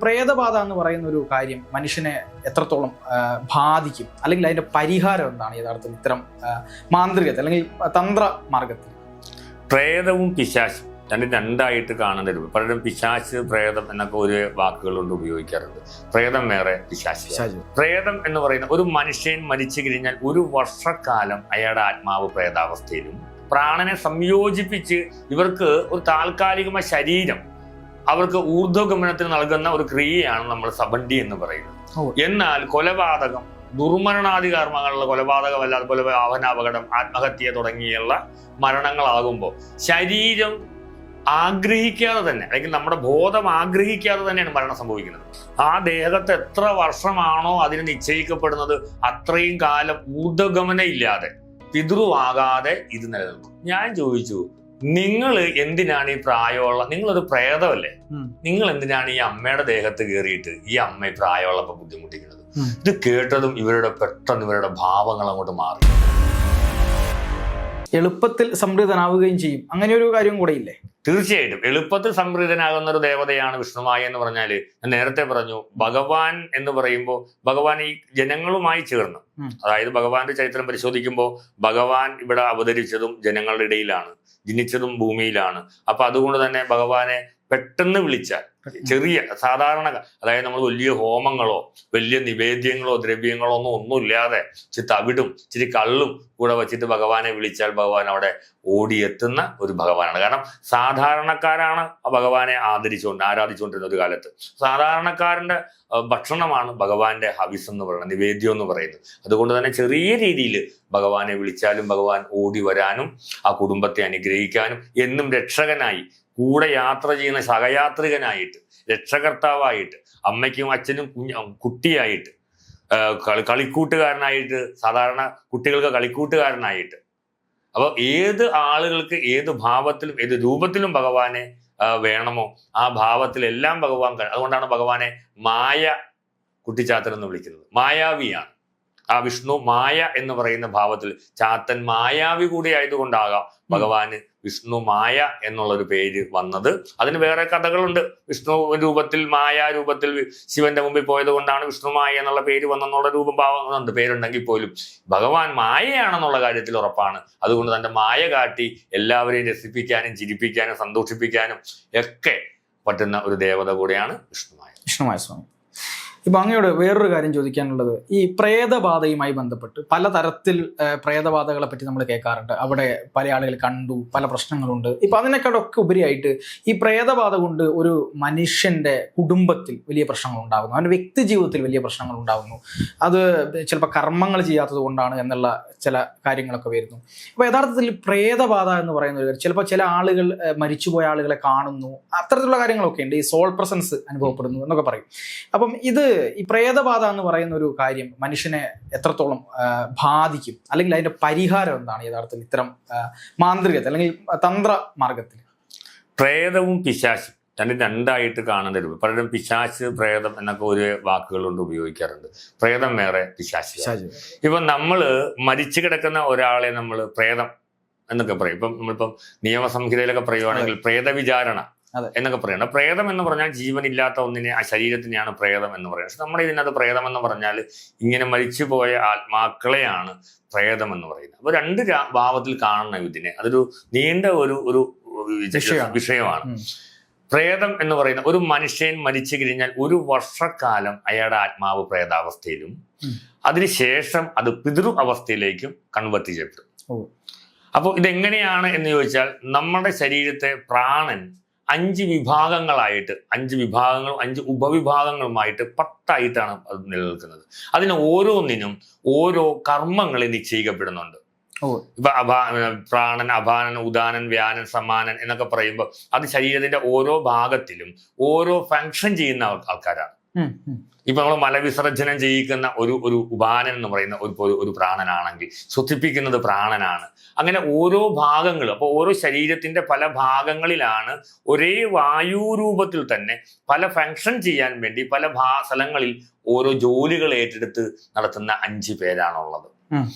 പ്രേതബാധ എന്ന് പറയുന്ന ഒരു കാര്യം മനുഷ്യനെ എത്രത്തോളം ബാധിക്കും, അല്ലെങ്കിൽ അതിന്റെ പരിഹാരം എന്താണ് യഥാർത്ഥത്തിൽ ഇത്തരം മാന്ത്രികത്തിൽ അല്ലെങ്കിൽ തന്ത്ര മാർഗത്തിൽ? പ്രേതവും പിശാചും രണ്ടായിട്ട് കാണേണ്ടി വരും. പലരും പിശാച് പ്രേതം എന്നൊക്കെ ഒരു വാക്കുകൾ കൊണ്ട് ഉപയോഗിക്കാറുണ്ട്. പ്രേതം വേറെ, പിശാച്. പ്രേതം എന്ന് പറയുന്ന ഒരു മനുഷ്യൻ മരിച്ചു കഴിഞ്ഞാൽ ഒരു വർഷക്കാലം അയാളുടെ ആത്മാവ് പ്രേതാവസ്ഥയിലും പ്രാണനെ സംയോജിപ്പിച്ച് ഇവർക്ക് ഒരു താൽക്കാലികമായ ശരീരം അവർക്ക് ഊർധ്വഗമനത്തിന് നൽകുന്ന ഒരു ക്രിയയാണ് നമ്മൾ സബണ്ടി എന്ന് പറയുന്നത്. എന്നാൽ കൊലപാതകം, ദുർമരണാദി കർമ്മങ്ങളുള്ള കൊലപാതകമല്ല, അതുപോലെ വാഹനാപകടം, ആത്മഹത്യ തുടങ്ങിയുള്ള മരണങ്ങളാകുമ്പോൾ ശരീരം ആഗ്രഹിക്കാതെ തന്നെ, അല്ലെങ്കിൽ നമ്മുടെ ബോധം ആഗ്രഹിക്കാതെ തന്നെയാണ് മരണം സംഭവിക്കുന്നത്. ആ ദേഹത്ത് എത്ര വർഷമാണോ അതിന് നിശ്ചയിക്കപ്പെടുന്നത് അത്രയും കാലം ഊർധ്വഗമനം ഇല്ലാതെ, പിതൃവാകാതെ ഇത് നിലനിൽക്കും. ഞാൻ ചോദിച്ചു, നിങ്ങൾ എന്തിനാണ് ഈ പ്രായമുള്ള, നിങ്ങളൊരു പ്രേതമല്ലേ, നിങ്ങൾ എന്തിനാണ് ഈ അമ്മയുടെ ദേഹത്ത് കയറിയിട്ട് ഈ അമ്മ പ്രായമുള്ളപ്പോ ബുദ്ധിമുട്ടിക്കുന്നത്? ഇത് കേട്ടതും പെട്ടെന്ന് ഇവരുടെ ഭാവങ്ങൾ അങ്ങോട്ട് മാറി. എളുപ്പത്തിൽ സംപ്രീതനാവുകയും ചെയ്യും, അങ്ങനെ ഒരു കാര്യം കൂടെ ഇല്ലേ? തീർച്ചയായിട്ടും എളുപ്പത്തിൽ സംപ്രീതനാകുന്ന ഒരു ദേവതയാണ് വിഷ്ണുമായ എന്ന് പറഞ്ഞാല്, ഞാൻ നേരത്തെ പറഞ്ഞു, ഭഗവാൻ എന്ന് പറയുമ്പോൾ ഭഗവാൻ ഈ ജനങ്ങളുമായി ചേർന്ന്, അതായത് ഭഗവാന്റെ ചരിത്രം പരിശോധിക്കുമ്പോൾ ഭഗവാൻ ഇവിടെ അവതരിച്ചതും ജനങ്ങളുടെ ഇടയിലാണ്, ജനിച്ചതും ഭൂമിയിലാണ്. അപ്പൊ അതുകൊണ്ട് തന്നെ ഭഗവാനെ പെട്ടെന്ന് വിളിച്ചാൽ, ചെറിയ സാധാരണ, അതായത് നമ്മൾ വലിയ ഹോമങ്ങളോ വലിയ നിവേദ്യങ്ങളോ ദ്രവ്യങ്ങളോ ഒന്നുമില്ലാതെ ഇച്ചിരി തവിടും ഇച്ചിരി കള്ളും കൂടെ വെച്ചിട്ട് ഭഗവാനെ വിളിച്ചാൽ ഭഗവാൻ അവിടെ ഓടിയെത്തുന്ന ഒരു ഭഗവാനാണ്. കാരണം സാധാരണക്കാരാണ് ആ ഭഗവാനെ ആരാധിച്ചുകൊണ്ടിരുന്ന ഒരു കാലത്ത്. സാധാരണക്കാരന്റെ ഭക്ഷണമാണ് ഭഗവാന്റെ ഹവിസ് എന്ന് പറയുന്നത്, നിവേദ്യം എന്ന് പറയുന്നത്. അതുകൊണ്ട് തന്നെ ചെറിയ രീതിയിൽ ഭഗവാനെ വിളിച്ചാലും ഭഗവാൻ ഓടി വരാനും ആ കുടുംബത്തെ അനുഗ്രഹിക്കാനും എന്നും രക്ഷകനായി കൂടെ യാത്ര ചെയ്യുന്ന സഹയാത്രികനായിട്ട്, രക്ഷകർത്താവായിട്ട്, അമ്മയ്ക്കും അച്ഛനും കുട്ടിയായിട്ട്, കളിക്കൂട്ടുകാരനായിട്ട്, സാധാരണ കുട്ടികൾക്ക് കളിക്കൂട്ടുകാരനായിട്ട്, അപ്പോൾ ഏത് ആളുകൾക്ക് ഏത് ഭാവത്തിലും ഏത് രൂപത്തിലും ഭഗവാനെ വേണമോ ആ ഭാവത്തിലെല്ലാം ഭഗവാൻ. അതുകൊണ്ടാണ് ഭഗവാനെ മായ കുട്ടിച്ചാത്തൻ എന്ന് വിളിക്കുന്നത്. മായാവിയാണ് ആ വിഷ്ണു. മായ എന്ന് പറയുന്ന ഭാവത്തിൽ ചാത്തൻ മായാവി കൂടി ആയതുകൊണ്ടാകാം ഭഗവാന് വിഷ്ണു മായ എന്നുള്ളൊരു പേര് വന്നത്. അതിന് വേറെ കഥകളുണ്ട്. വിഷ്ണു രൂപത്തിൽ, മായ രൂപത്തിൽ ശിവന്റെ മുമ്പിൽ പോയത് കൊണ്ടാണ് വിഷ്ണു മായ എന്നുള്ള പേര് വന്നെന്നുള്ള രൂപഭാവങ്ങളുണ്ട്. പേരുണ്ടെങ്കിൽ പോലും ഭഗവാൻ മായയാണെന്നുള്ള കാര്യത്തിൽ ഉറപ്പാണ്. അതുകൊണ്ട് തന്റെ മായ കാട്ടി എല്ലാവരെയും രസിപ്പിക്കാനും ചിരിപ്പിക്കാനും സന്തോഷിപ്പിക്കാനും ഒക്കെ പറ്റുന്ന ഒരു ദേവത കൂടെയാണ് വിഷ്ണുമായ സ്വാമി. ഇപ്പം അങ്ങയോട് വേറൊരു കാര്യം ചോദിക്കാനുള്ളത്, ഈ പ്രേതബാധയുമായി ബന്ധപ്പെട്ട് പലതരത്തിൽ പ്രേതബാധകളെ പറ്റി നമ്മൾ കേൾക്കാറുണ്ട്. അവിടെ പല ആളുകൾ കണ്ടു, പല പ്രശ്നങ്ങളുണ്ട്. ഇപ്പം അതിനേക്കാളൊക്കെ ഉപരിയായിട്ട് ഈ പ്രേതബാധ കൊണ്ട് ഒരു മനുഷ്യൻ്റെ കുടുംബത്തിൽ വലിയ പ്രശ്നങ്ങൾ ഉണ്ടാകുന്നു, അവൻ്റെ വ്യക്തി ജീവിതത്തിൽ വലിയ പ്രശ്നങ്ങൾ ഉണ്ടാകുന്നു. അത് ചിലപ്പോൾ കർമ്മങ്ങൾ ചെയ്യാത്തത് കൊണ്ടാണ് എന്നുള്ള ചില കാര്യങ്ങളൊക്കെ വരുന്നു. അപ്പോൾ യഥാർത്ഥത്തിൽ പ്രേതബാധ എന്ന് പറയുന്ന ഒരു കാര്യം, ചിലപ്പോൾ ചില ആളുകൾ മരിച്ചുപോയ ആളുകളെ കാണുന്നു, അത്തരത്തിലുള്ള കാര്യങ്ങളൊക്കെ ഉണ്ട്. ഈ സോൾ പ്രസൻസ് അനുഭവപ്പെടുന്നു എന്നൊക്കെ പറയും. അപ്പം ഈ പ്രേതബാധ എന്ന് പറയുന്ന ഒരു കാര്യം മനുഷ്യനെ എത്രത്തോളം ബാധിക്കും, അല്ലെങ്കിൽ അതിന്റെ പരിഹാരം എന്താണ് യഥാർത്ഥത്തിൽ ഇത്തരം മാന്ത്രികത്തിൽ അല്ലെങ്കിൽ തന്ത്ര മാർഗത്തിൽ? പ്രേതവും പിശാചും രണ്ടായിട്ട് കാണേണ്ടി വരും. പലരും പിശാച് പ്രേതം എന്നൊക്കെ ഒരു വാക്കുകൾ കൊണ്ട് ഉപയോഗിക്കാറുണ്ട്. പ്രേതം വേറെ, പിശാച്. ഇപ്പൊ നമ്മള് മരിച്ചു കിടക്കുന്ന ഒരാളെ നമ്മൾ പ്രേതം എന്നൊക്കെ പറയും. നമ്മളിപ്പം നിയമസംഹിതയിലൊക്കെ പറയുവാണെങ്കിൽ പ്രേതവിചാരണ എന്നൊക്കെ പറയണം. പ്രേതം എന്ന് പറഞ്ഞാൽ ജീവനില്ലാത്ത ഒന്നിനെ, ആ ശരീരത്തിനെയാണ് പ്രേതം എന്ന് പറയുന്നത്. പക്ഷെ നമ്മുടെ ഇതിനകത്ത് പ്രേതം എന്ന് പറഞ്ഞാൽ ഇങ്ങനെ മരിച്ചുപോയ ആത്മാക്കളെയാണ് പ്രേതം എന്ന് പറയുന്നത്. അപ്പൊ രണ്ട് ഭാവത്തിൽ കാണണം ഇതിനെ. അതൊരു നീണ്ട ഒരു വിഷയമാണ്. പ്രേതം എന്ന് പറയുന്ന ഒരു മനുഷ്യൻ മരിച്ചു കഴിഞ്ഞാൽ ഒരു വർഷക്കാലം അയാളുടെ ആത്മാവ് പ്രേതാവസ്ഥയിലും അതിനുശേഷം അത് പിതൃ അവസ്ഥയിലേക്കും കൺവെർട്ട് ചെയ്യപ്പെടും. അപ്പോൾ ഇതെങ്ങനെയാണ് എന്ന് ചോദിച്ചാൽ, നമ്മുടെ ശരീരത്തെ പ്രാണൻ 5 വിഭാഗങ്ങളായിട്ട്, 5 ഉപവിഭാഗങ്ങളുമായിട്ട് 10ആയിട്ടാണ് അത് നിലനിൽക്കുന്നത്. അതിന് ഓരോന്നിനും ഓരോ കർമ്മങ്ങൾ നിശ്ചയിക്കപ്പെടുന്നുണ്ട്. ഇപ്പൊ പ്രാണൻ, അപാനൻ, ഉദാനൻ, വ്യാനൻ, സമാനൻ എന്നൊക്കെ പറയുമ്പോൾ അത് ശരീരത്തിന്റെ ഓരോ ഭാഗത്തിലും ഓരോ ഫങ്ഷൻ ചെയ്യുന്ന ആൾക്കാരാണ്. ഇപ്പൊ നമ്മൾ മലവിസർജനം ചെയ്യിക്കുന്ന ഒരു ഉപാനൻ എന്ന് പറയുന്ന ഒരു പ്രാണനാണെങ്കിൽ ശ്വസിപ്പിക്കുന്നത് പ്രാണനാണ്. അങ്ങനെ ഓരോ ഭാഗങ്ങളും, അപ്പോൾ ഓരോ ശരീരത്തിന്റെ പല ഭാഗങ്ങളിലാണ് ഒരേ വായുരൂപത്തിൽ തന്നെ പല ഫങ്ഷൻ ചെയ്യാൻ വേണ്ടി പല സ്ഥലങ്ങളിൽ ഓരോ ജോലികൾ ഏറ്റെടുത്ത് നടത്തുന്ന 5 പേരാണുള്ളത്.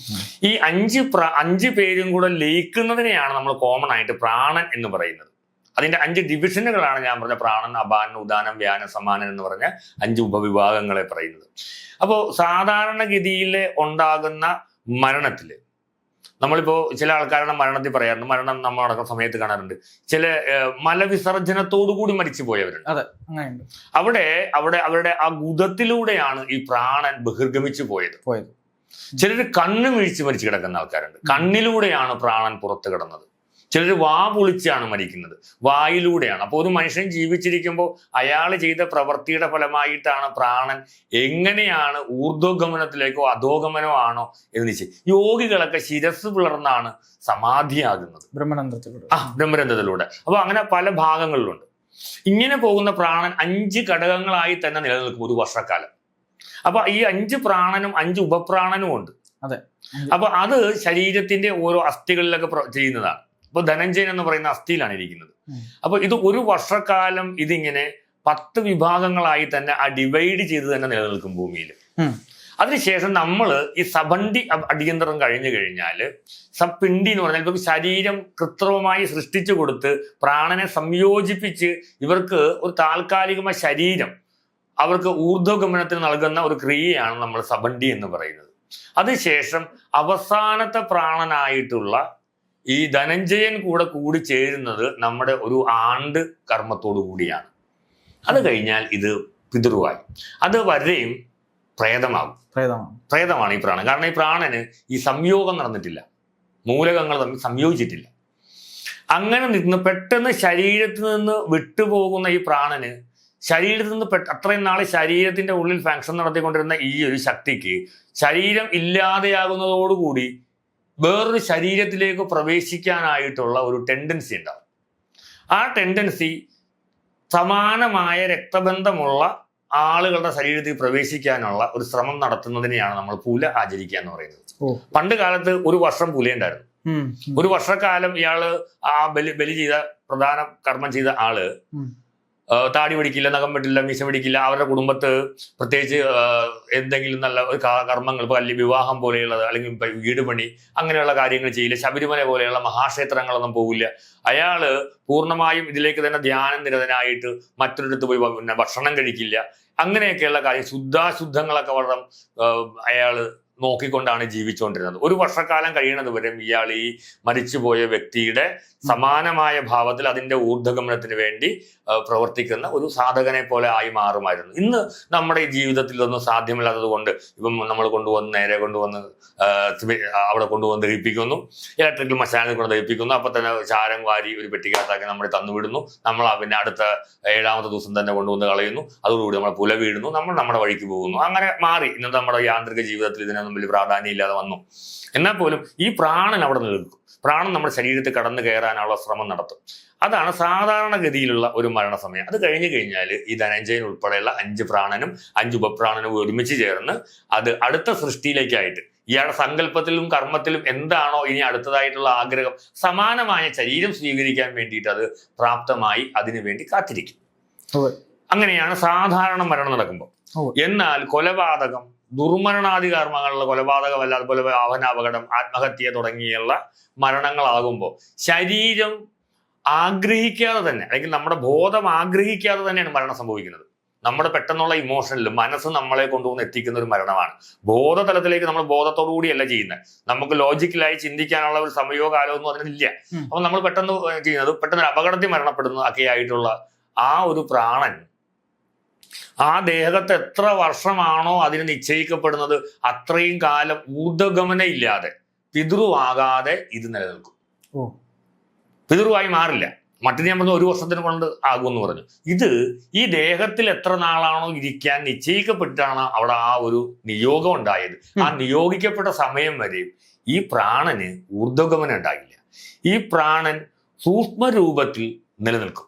ഈ 5 പേരും കൂടെ ലയിക്കുന്നതിനെയാണ് നമ്മൾ കോമൺ ആയിട്ട് പ്രാണൻ എന്ന് പറയുന്നത്. അതിന്റെ 5 ഡിവിഷനുകളാണ് ഞാൻ പറഞ്ഞ പ്രാണൻ, അപാനൻ, ഉദാനം, വ്യാനം, സമാനൻ എന്ന് പറഞ്ഞ 5 ഉപവിഭാഗങ്ങളെ പറയുന്നത്. അപ്പോൾ സാധാരണഗതിയിൽ ഉണ്ടാകുന്ന മരണത്തില് നമ്മളിപ്പോ ചില ആൾക്കാരുടെ മരണത്തിൽ പറയാറുണ്ട്, മരണം നമ്മൾ നടക്കുന്ന സമയത്ത് കാണാറുണ്ട്, ചില മലവിസർജനത്തോടു കൂടി മരിച്ചു പോയവരുണ്ട്. അതെ, അങ്ങനെയുണ്ട്. അവിടെ അവരുടെ ആ ഗുദത്തിലൂടെയാണ് ഈ പ്രാണൻ ബഹിർഗമിച്ചു പോയത്. ചിലർ കണ്ണ് വീഴ്ച മരിച്ചു കിടക്കുന്ന ആൾക്കാരുണ്ട്, കണ്ണിലൂടെയാണ് പ്രാണൻ പുറത്തു കിടന്നത്. ചിലർ വാ പൊളിച്ചാണ് മരിക്കുന്നത്, വായിലൂടെയാണ്. അപ്പോൾ ഒരു മനുഷ്യൻ ജീവിച്ചിരിക്കുമ്പോൾ അയാൾ ചെയ്ത പ്രവൃത്തിയുടെ ഫലമായിട്ടാണ് പ്രാണൻ എങ്ങനെയാണ് ഊർധ്വഗമനത്തിലേക്കോ അധോഗമനോ ആണോ എന്ന് നിശ്ചയം. യോഗികളൊക്കെ ശിരസ് പിളർന്നാണ് സമാധിയാകുന്നത് ബ്രഹ്മരന്ധ്രത്തിലൂടെ. അപ്പൊ അങ്ങനെ പല ഭാഗങ്ങളിലുണ്ട്. ഇങ്ങനെ പോകുന്ന പ്രാണൻ 5 ഘടകങ്ങളായി തന്നെ നിലനിൽക്കും ഒരു വർഷക്കാലം. അപ്പൊ ഈ 5 പ്രാണനും 5 ഉപപ്രാണനും ഉണ്ട്. അതെ. അപ്പൊ അത് ശരീരത്തിന്റെ ഓരോ അസ്ഥികളിലൊക്കെ ചെയ്യുന്നതാണ്. ഇപ്പൊ ധനഞ്ജയൻ എന്ന് പറയുന്ന അസ്ഥിയിലാണ് ഇരിക്കുന്നത്. അപ്പൊ ഇത് ഒരു വർഷക്കാലം ഇതിങ്ങനെ 10 വിഭാഗങ്ങളായി തന്നെ ആ ഡിവൈഡ് ചെയ്ത് തന്നെ നിലനിൽക്കും ഭൂമിയിൽ. അതിനുശേഷം നമ്മൾ ഈ സബണ്ടി അടിയന്തരം കഴിഞ്ഞു കഴിഞ്ഞാൽ സബിണ്ടി എന്ന് പറഞ്ഞാൽ ഇപ്പൊ ശരീരം കൃത്രിമമായി സൃഷ്ടിച്ചു കൊടുത്ത് പ്രാണനെ സംയോജിപ്പിച്ച് ഇവർക്ക് ഒരു താൽക്കാലികമായ ശരീരം അവർക്ക് ഊർധ്വഗമനത്തിന് നൽകുന്ന ഒരു ക്രിയയാണ് നമ്മൾ സബണ്ടി എന്ന് പറയുന്നത്. അതിനുശേഷം അവസാനത്തെ പ്രാണനായിട്ടുള്ള ഈ ധനഞ്ജയൻ കൂടി ചേരുന്നത് നമ്മുടെ ഒരു ആണ്ട് കർമ്മത്തോടു കൂടിയാണ്. അത് കഴിഞ്ഞാൽ ഇത് പിതൃവായി, അത് വരെയും പ്രേതമാണ് ഈ പ്രാണൻ. കാരണം ഈ പ്രാണന് ഈ സംയോഗം നടന്നിട്ടില്ല, മൂലകങ്ങൾ തമ്മിൽ സംയോജിച്ചിട്ടില്ല. അങ്ങനെ നിന്ന് പെട്ടെന്ന് ശരീരത്തിൽ നിന്ന് വിട്ടുപോകുന്ന ഈ പ്രാണന് ശരീരത്തിൽ നിന്ന് അത്രയും നാളെ ശരീരത്തിന്റെ ഉള്ളിൽ ഫങ്ഷൻ നടത്തിക്കൊണ്ടിരുന്ന ഈ ഒരു ശക്തിക്ക് ശരീരം ഇല്ലാതെയാകുന്നതോടുകൂടി വേറൊരു ശരീരത്തിലേക്ക് പ്രവേശിക്കാനായിട്ടുള്ള ഒരു ടെൻഡൻസി ഉണ്ടാവും. ആ ടെൻഡൻസി സമാനമായ രക്തബന്ധമുള്ള ആളുകളുടെ ശരീരത്തിൽ പ്രവേശിക്കാനുള്ള ഒരു ശ്രമം നടത്തുന്നതിനെയാണ് നമ്മൾ പുല ആചരിക്കുക എന്ന് പറയുന്നത്. പണ്ട് കാലത്ത് ഒരു വർഷം പുലയുണ്ടായിരുന്നു. ഒരു വർഷക്കാലം ഇയാള് ആ ബലി ചെയ്ത പ്രധാന കർമ്മം ചെയ്ത ആള് താടി പിടിക്കില്ല, നഖം വെട്ടില്ല, മീശ പിടിക്കില്ല. അവരുടെ കുടുംബത്ത് പ്രത്യേകിച്ച് എന്തെങ്കിലും നല്ല ഒരു കർമ്മങ്ങൾ, ഇപ്പോൾ അല്ലെങ്കിൽ വിവാഹം പോലെയുള്ളത്, അല്ലെങ്കിൽ വീട് പണി, അങ്ങനെയുള്ള കാര്യങ്ങൾ ചെയ്യില്ല. ശബരിമല പോലെയുള്ള മഹാക്ഷേത്രങ്ങളൊന്നും പോകില്ല. അയാള് പൂർണ്ണമായും ഇതിലേക്ക് തന്നെ ധ്യാനം നിരതനായിട്ട് മറ്റൊരിടത്ത് പോയി പിന്നെ ഭക്ഷണം കഴിക്കില്ല. അങ്ങനെയൊക്കെയുള്ള കാര്യം ശുദ്ധാശുദ്ധങ്ങളൊക്കെ വളരെ അയാള് നോക്കിക്കൊണ്ടാണ് ജീവിച്ചുകൊണ്ടിരുന്നത്. ഒരു വർഷക്കാലം കഴിയുന്നത് വരെ ഇയാൾ ഈ മരിച്ചുപോയ വ്യക്തിയുടെ സമാനമായ ഭാവത്തിൽ അതിന്റെ ഊർധ്വഗമനത്തിന് വേണ്ടി പ്രവർത്തിക്കുന്ന ഒരു സാധകനെ പോലെ ആയി മാറുമായിരുന്നു. ഇന്ന് നമ്മുടെ ഈ ജീവിതത്തിൽ ഇതൊന്നും സാധ്യമല്ലാത്തത് കൊണ്ട് ഇപ്പം നമ്മൾ നേരെ കൊണ്ടുവന്ന് അവിടെ കൊണ്ടുവന്ന് ദഹിപ്പിക്കുന്നു, ഇലക്ട്രിക്കൽ മശാനിൽ കൊണ്ട് ദഹിപ്പിക്കുന്നു. അപ്പൊ തന്നെ ചാരം വാരി ഒരു പെട്ടിക്കകത്താക്കി നമ്മളെ തന്നുവിടുന്നു. നമ്മൾ പിന്നെ അടുത്ത 7ാമത്തെ ദിവസം തന്നെ കൊണ്ടുവന്ന് കളയുന്നു. അതോടുകൂടി നമ്മൾ പുല വീഴുന്നു, നമ്മൾ നമ്മുടെ വഴിക്ക് പോകുന്നു. അങ്ങനെ മാറി ഇന്നത്തെ നമ്മുടെ യാന്ത്രിക ജീവിതത്തിൽ ഇതിനൊന്നും വലിയ പ്രാധാന്യം ഇല്ലാതെ വന്നു. എന്നാൽ പോലും ഈ പ്രാണൻ അവിടെ നിൽക്കും. പ്രാണൻ നമ്മുടെ ശരീരത്തിൽ കടന്നു കയറാനുള്ള ശ്രമം നടത്തും. അതാണ് സാധാരണഗതിയിലുള്ള ഒരു മരണസമയം. അത് കഴിഞ്ഞു കഴിഞ്ഞാൽ ഈ ധനഞ്ജയൻ ഉൾപ്പെടെയുള്ള 5 പ്രാണനും 5 ഉപപ്രാണനും ഒരുമിച്ച് ചേർന്ന് അത് അടുത്ത സൃഷ്ടിയിലേക്കായിട്ട് ഇയാളുടെ സങ്കല്പത്തിലും കർമ്മത്തിലും എന്താണോ ഇനി അടുത്തതായിട്ടുള്ള ആഗ്രഹം, സമാനമായ ശരീരം സ്വീകരിക്കാൻ വേണ്ടിയിട്ട് അത് പ്രാപ്തമായി അതിനു വേണ്ടി കാത്തിരിക്കും. അങ്ങനെയാണ് സാധാരണ മരണം നടക്കുമ്പോൾ. എന്നാൽ കൊലപാതകം, ദുർമരണാദി കർമ്മങ്ങളിലുള്ള കൊലപാതകമല്ല, അതുപോലെ വാഹനാപകടം, ആത്മഹത്യ തുടങ്ങിയുള്ള മരണങ്ങളാകുമ്പോൾ ശരീരം ആഗ്രഹിക്കാതെ തന്നെ, അല്ലെങ്കിൽ നമ്മുടെ ബോധം ആഗ്രഹിക്കാതെ തന്നെയാണ് മരണം സംഭവിക്കുന്നത്. നമ്മുടെ പെട്ടെന്നുള്ള ഇമോഷനിൽ മനസ്സ് നമ്മളെ കൊണ്ടുവന്ന് എത്തിക്കുന്ന ഒരു മരണമാണ്. ബോധതലത്തിലേക്ക് നമ്മൾ ബോധത്തോടു കൂടിയല്ല ചെയ്യുന്നത്. നമുക്ക് ലോജിക്കലായി ചിന്തിക്കാനുള്ള ഒരു സമയമോ കാലമോ ഒന്നും അതിനില്ല. അപ്പൊ നമ്മൾ പെട്ടെന്ന് ചെയ്യുന്നത് പെട്ടെന്ന് അപകടത്തിൽ മരണപ്പെടുന്ന ഒക്കെ ആയിട്ടുള്ള ആ ഒരു പ്രാണൻ ആ ദേഹത്ത് എത്ര വർഷമാണോ അതിന് നിശ്ചയിക്കപ്പെടുന്നത് അത്രയും കാലം ഊർധ്വഗമനം ഇല്ലാതെ പിതൃവാകാതെ ഇത് നിലനിൽക്കും. പിതൃവായി മാറില്ല. മറ്റിന് ഞാൻ പറഞ്ഞു 1 വർഷത്തിന് കൊണ്ട് ആകുമെന്ന് പറഞ്ഞു. ഇത് ഈ ദേഹത്തിൽ എത്ര നാളാണോ ഇരിക്കാൻ നിശ്ചയിക്കപ്പെട്ടാണ് അവിടെ ആ ഒരു നിയോഗം ഉണ്ടായത്. ആ നിയോഗിക്കപ്പെട്ട സമയം വരെയും ഈ പ്രാണന് ഊർധ്വഗമനം ഉണ്ടാകില്ല. ഈ പ്രാണൻ സൂക്ഷ്മരൂപത്തിൽ നിലനിൽക്കും.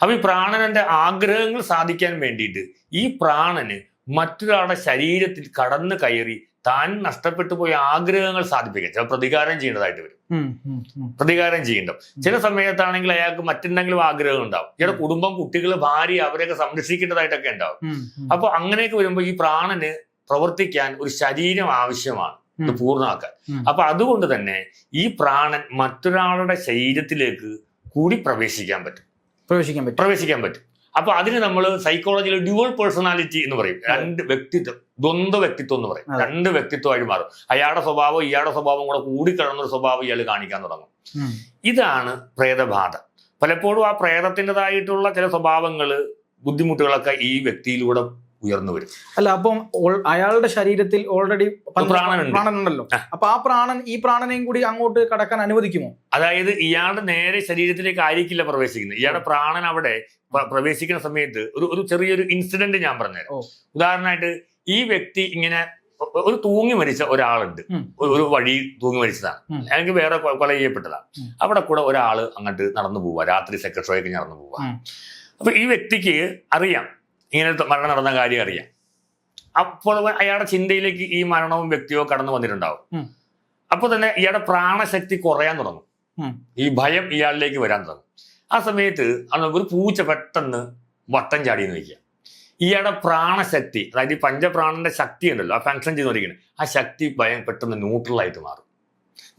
അപ്പൊ ഈ പ്രാണനന്റെ ആഗ്രഹങ്ങൾ സാധിക്കാൻ വേണ്ടിയിട്ട് ഈ പ്രാണന് മറ്റൊരാളുടെ ശരീരത്തിൽ കടന്നു കയറി താൻ നഷ്ടപ്പെട്ടു പോയ ആഗ്രഹങ്ങൾ സാധിപ്പിക്കാൻ ചില പ്രതികാരം ചെയ്യേണ്ടതായിട്ട് വരും. പ്രതികാരം ചെയ്യേണ്ടത് ചില സമയത്താണെങ്കിൽ അയാൾക്ക് മറ്റെന്തെങ്കിലും ആഗ്രഹം ഉണ്ടാവും. ഇയാളുടെ കുടുംബം, കുട്ടികൾ, ഭാര്യ അവരെയൊക്കെ സംരക്ഷിക്കേണ്ടതായിട്ടൊക്കെ ഉണ്ടാവും. അപ്പൊ അങ്ങനെയൊക്കെ വരുമ്പോൾ ഈ പ്രാണന് പ്രവർത്തിക്കാൻ ഒരു ശരീരം ആവശ്യമാണ് ഇത് പൂർണ്ണമാക്കാൻ. അപ്പൊ അതുകൊണ്ട് തന്നെ ഈ പ്രാണൻ മറ്റൊരാളുടെ ശരീരത്തിലേക്ക് കൂടി പ്രവേശിക്കാൻ പറ്റും. അപ്പൊ അതിന് നമ്മൾ സൈക്കോളജിയിൽ ഡ്യുവൽ പേഴ്സണാലിറ്റി എന്ന് പറയും. രണ്ട് വ്യക്തിത്വം, ദ്വന്ദ്വ വ്യക്തിത്വം എന്ന് പറയും. രണ്ട് വ്യക്തിത്വമായിട്ട് മാറും. അയാളുടെ സ്വഭാവം ഇയാളുടെ സ്വഭാവം കൂടെ കൂടിക്കിടന്നൊരു സ്വഭാവം ഇയാൾ കാണിക്കാൻ തുടങ്ങും. ഇതാണ് പ്രേതബാധ. പലപ്പോഴും ആ പ്രേതത്തിൻ്റെതായിട്ടുള്ള ചില സ്വഭാവങ്ങള്, ബുദ്ധിമുട്ടുകളൊക്കെ ഈ വ്യക്തിയിലൂടെ ഉയർന്നു വരും. അല്ല, അപ്പം അയാളുടെ ശരീരത്തിൽ ഓൾറെഡി പ്രാണനുണ്ടല്ലോ. അപ്പൊ ആ ഈ പ്രാണനെയും കൂടി അങ്ങോട്ട് കടക്കാൻ അനുവദിക്കുമോ? അതായത് ഇയാളുടെ നേരെ ശരീരത്തിലേക്ക് ആയിരിക്കില്ല പ്രവേശിക്കുന്നത്. ഇയാളുടെ പ്രാണൻ അവിടെ പ്രവേശിക്കുന്ന സമയത്ത് ഒരു ചെറിയൊരു ഇൻസിഡന്റ് ഞാൻ പറഞ്ഞുതരാം. ഉദാഹരണമായിട്ട്, ഈ വ്യക്തി ഇങ്ങനെ ഒരു തൂങ്ങി മരിച്ച ഒരാളുണ്ട്, ഒരു വഴി തൂങ്ങി മരിച്ചതാണ്, അല്ലെങ്കിൽ വേറെ കൊല ചെയ്യപ്പെട്ടതാണ്. അവിടെ കൂടെ ഒരാള് അങ്ങോട്ട് നടന്നു പോവുക, രാത്രി സെക്രട്ടറിയൊക്കെ നടന്നു പോവുക. അപ്പൊ ഈ വ്യക്തിക്ക് അറിയാം ഇങ്ങനെ മരണം നടന്ന കാര്യം അറിയാം. അപ്പോൾ അയാളുടെ ചിന്തയിലേക്ക് ഈ മരണവും വ്യക്തിയോ കടന്നു വന്നിട്ടുണ്ടാവും. അപ്പൊ തന്നെ ഇയാളുടെ പ്രാണശക്തി കുറയാൻ തുടങ്ങും. ഈ ഭയം ഇയാളിലേക്ക് വരാൻ തുടങ്ങും. ആ സമയത്ത് ഒരു പൂച്ച പെട്ടെന്ന് വട്ടം ചാടിയെന്ന് വയ്ക്കുക. ഇയാളുടെ പ്രാണശക്തി, അതായത് ഈ പഞ്ചപ്രാണന്റെ ശക്തി ഉണ്ടല്ലോ, ആ ഫങ്ഷൻ ചെയ്തുകൊണ്ടിരിക്കുന്നത്, ആ ശക്തി പെട്ടെന്ന് ന്യൂട്രലായിട്ട് മാറും.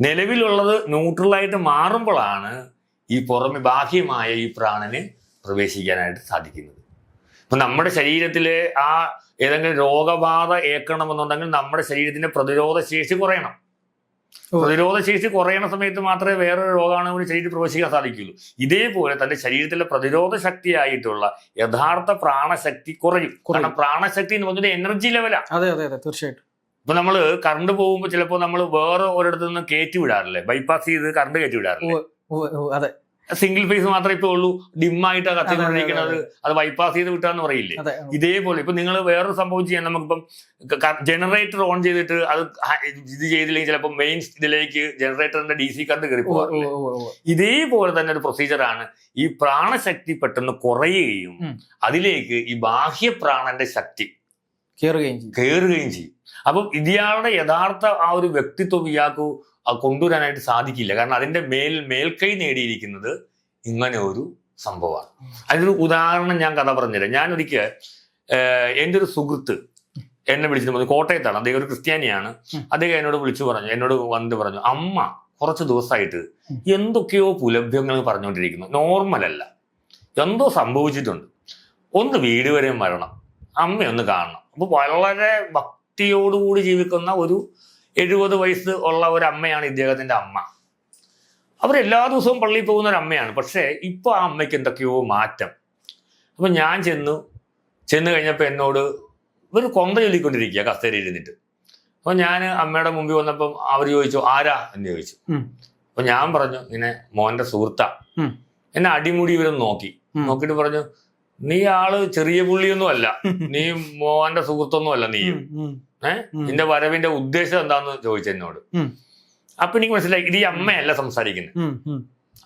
നിലവിലുള്ളത് ന്യൂട്രലായിട്ട് മാറുമ്പോഴാണ് ഈ പുറമെ ബാഹ്യമായ ഈ പ്രാണന് പ്രവേശിക്കാനായിട്ട് സാധിക്കുന്നത്. അപ്പൊ നമ്മുടെ ശരീരത്തിലെ ആ ഏതെങ്കിലും രോഗബാധ ഏൽക്കണമെന്നുണ്ടെങ്കിൽ നമ്മുടെ ശരീരത്തിന്റെ പ്രതിരോധ ശേഷി കുറയണം. പ്രതിരോധ ശേഷി കുറയണ സമയത്ത് മാത്രമേ വേറൊരു രോഗാണുവിന് ശരീരത്തിൽ പ്രവേശിക്കാൻ സാധിക്കുള്ളൂ. ഇതേപോലെ തന്റെ ശരീരത്തിലെ പ്രതിരോധ ശക്തിയായിട്ടുള്ള യഥാർത്ഥ പ്രാണശക്തി കുറയും. കാരണം പ്രാണശക്തി എന്ന് പറഞ്ഞാൽ എനർജി ലെവലാണ്. അതെ അതെ അതെ, തീർച്ചയായിട്ടും. ഇപ്പൊ നമ്മള് കറണ്ട് പോകുമ്പോൾ ചിലപ്പോൾ നമ്മൾ വേറെ ഒരിടത്തു നിന്ന് കയറ്റി വിടാറില്ലേ, ബൈപ്പാസ് ചെയ്ത് കറണ്ട് കയറ്റി വിടാറില്ലേ? അതെ, സിംഗിൾ ഫേസ് മാത്രമേ ഇപ്പൊ ഉള്ളൂ, ഡിമ്മായിട്ട് കത്തിക്കൊണ്ടിരിക്കുന്നത്, അത് ബൈപ്പാസ് ചെയ്ത് വിട്ടാന്ന് പറയില്ലേ? ഇതേപോലെ ഇപ്പൊ നിങ്ങൾ വേറൊരു സംഭവം ചെയ്യാൻ, നമുക്കിപ്പം ജനറേറ്റർ ഓൺ ചെയ്തിട്ട് അത് ഇത് ചെയ്തില്ലെങ്കിൽ ചിലപ്പോൾ മെയിൻ ഇതിലേക്ക് ജനറേറ്ററിന്റെ DC കറണ്ട് കയറി പോകാറില്ല. ഇതേപോലെ തന്നെ ഒരു പ്രൊസീജിയറാണ്. ഈ പ്രാണശക്തി പെട്ടെന്ന് കുറയുകയും അതിലേക്ക് ഈ ബാഹ്യ പ്രാണന്റെ ശക്തി കയറുകയും ചെയ്യും. അപ്പം ഇയാളുടെ യഥാർത്ഥ ആ ഒരു വ്യക്തിത്വം ഇയാൾക്ക് കൊണ്ടുവരാനായിട്ട് സാധിക്കില്ല. കാരണം അതിന്റെ മേൽക്കൈ നേടിയിരിക്കുന്നത് ഇങ്ങനെ ഒരു സംഭവമാണ്. അതിനൊരു ഉദാഹരണം ഞാൻ കഥ പറഞ്ഞുതരാം. ഞാനൊരിക്കൽ എൻ്റെ ഒരു സുഹൃത്ത് എന്നെ വിളിച്ചിട്ട് പറഞ്ഞു, കോട്ടയത്താണ്, അദ്ദേഹം ഒരു ക്രിസ്ത്യാനിയാണ്. അദ്ദേഹം എന്നോട് വന്ന് പറഞ്ഞു, അമ്മ കുറച്ച് ദിവസമായിട്ട് എന്തൊക്കെയോ പുലഭ്യങ്ങൾ പറഞ്ഞുകൊണ്ടിരിക്കുന്നു, നോർമലല്ല, എന്തോ സംഭവിച്ചിട്ടുണ്ട്, ഒന്ന് വീട് വരെ വരണം, അമ്മയൊന്ന് കാണണം. അപ്പൊ വളരെ ഭക്തിയോടുകൂടി ജീവിക്കുന്ന ഒരു 70 വയസ്സ് ഉള്ള ഒരു അമ്മയാണ് ഇദ്ദേഹത്തിന്റെ അമ്മ. അവരെല്ലാ ദിവസവും പള്ളിയിൽ പോകുന്ന ഒരു അമ്മയാണ്. പക്ഷേ ഇപ്പൊ ആ അമ്മയ്ക്ക് എന്തൊക്കെയോ മാറ്റം. അപ്പൊ ഞാൻ ചെന്ന് കഴിഞ്ഞപ്പോൾ എന്നോട് ഒരു കൊന്ത ചൊല്ലിക്കൊണ്ടിരിക്കുക കസേരയിൽ ഇരുന്നിട്ട്. അപ്പൊ ഞാൻ അമ്മയുടെ മുമ്പിൽ വന്നപ്പം അവർ ചോദിച്ചു, ആരാ എന്ന് ചോദിച്ചു. അപ്പൊ ഞാൻ പറഞ്ഞു, ഇങ്ങനെ മോന്റെ സുഹൃത്താ. എന്നെ അടിമുടി ഇവരൊന്ന് നോക്കിയിട്ട് പറഞ്ഞു, നീ ആള് ചെറിയ പുള്ളിയൊന്നും അല്ല, നീ മോന്റെ സുഹൃത്തൊന്നും അല്ല, നീയും നിന്റെ വരവിന്റെ ഉദ്ദേശം എന്താന്ന് ചോദിച്ചു എന്നോട്. അപ്പൊ എനിക്ക് മനസ്സിലായി ഇത് ഈ അമ്മയല്ല സംസാരിക്കുന്നത്,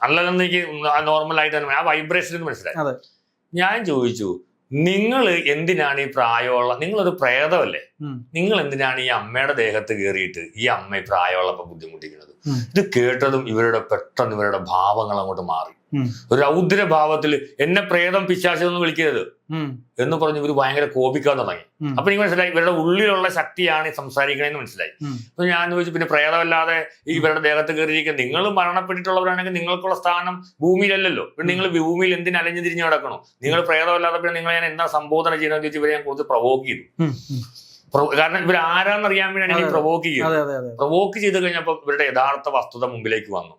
അല്ലെന്ന് എനിക്ക് നോർമലായിട്ട് തന്നെ ആ വൈബ്രേഷൻ മനസ്സിലായി. ഞാൻ ചോദിച്ചു, നിങ്ങൾ എന്തിനാണ് ഈ പ്രായമുള്ള, നിങ്ങളൊരു പ്രേതമല്ലേ, നിങ്ങൾ എന്തിനാണ് ഈ അമ്മയുടെ ദേഹത്ത് കയറിയിട്ട് ഈ അമ്മ പ്രായമുള്ളപ്പോ ബുദ്ധിമുട്ടിക്കുന്നത്? ഇത് കേട്ടതും പെട്ടെന്ന് ഇവരുടെ ഭാവങ്ങൾ അങ്ങോട്ട് മാറി. ഒരു രൗദ്ര ഭാവത്തിൽ എന്നെ പ്രേതം പിശാചെന്ന് വിളിക്കരുത് എന്ന് പറഞ്ഞ് ഇവര് ഭയങ്കര കോപിക്കാൻ തുടങ്ങി. അപ്പൊ എനിക്ക് മനസ്സിലായി ഇവരുടെ ഉള്ളിലുള്ള ശക്തിയാണ് സംസാരിക്കണേന്ന് മനസ്സിലായി. അപ്പൊ ഞാൻ ചോദിച്ചു, പിന്നെ പ്രേതമല്ലാതെ ഇവരുടെ ദേഹത്ത് കയറിയിരിക്കുക, നിങ്ങൾ മരണപ്പെട്ടിട്ടുള്ളവരാണെങ്കിൽ നിങ്ങൾക്കുള്ള സ്ഥാനം ഭൂമിയിലല്ലല്ലോ, പിന്നെ നിങ്ങൾ ഭൂമിയിൽ എന്തിന് അലഞ്ഞു തിരിഞ്ഞു കിടക്കണോ? നിങ്ങൾ പ്രേതമല്ലാതെ പിന്നെ നിങ്ങൾ ഞാൻ എന്താ സംബോധന ചെയ്യണമെന്ന് ചോദിച്ചു ഇവരെ ഞാൻ കുറച്ച് പ്രൊവോക്ക് ചെയ്തു. കാരണം ഇവർ ആരാന്നറിയാൻ വേണ്ടിയാണ് പ്രൊവോക്ക് ചെയ്തത്. പ്രൊവോക്ക് ചെയ്ത് കഴിഞ്ഞപ്പോൾ ഇവരുടെ യഥാർത്ഥ വസ്തുത മുമ്പിലേക്ക് വന്നു.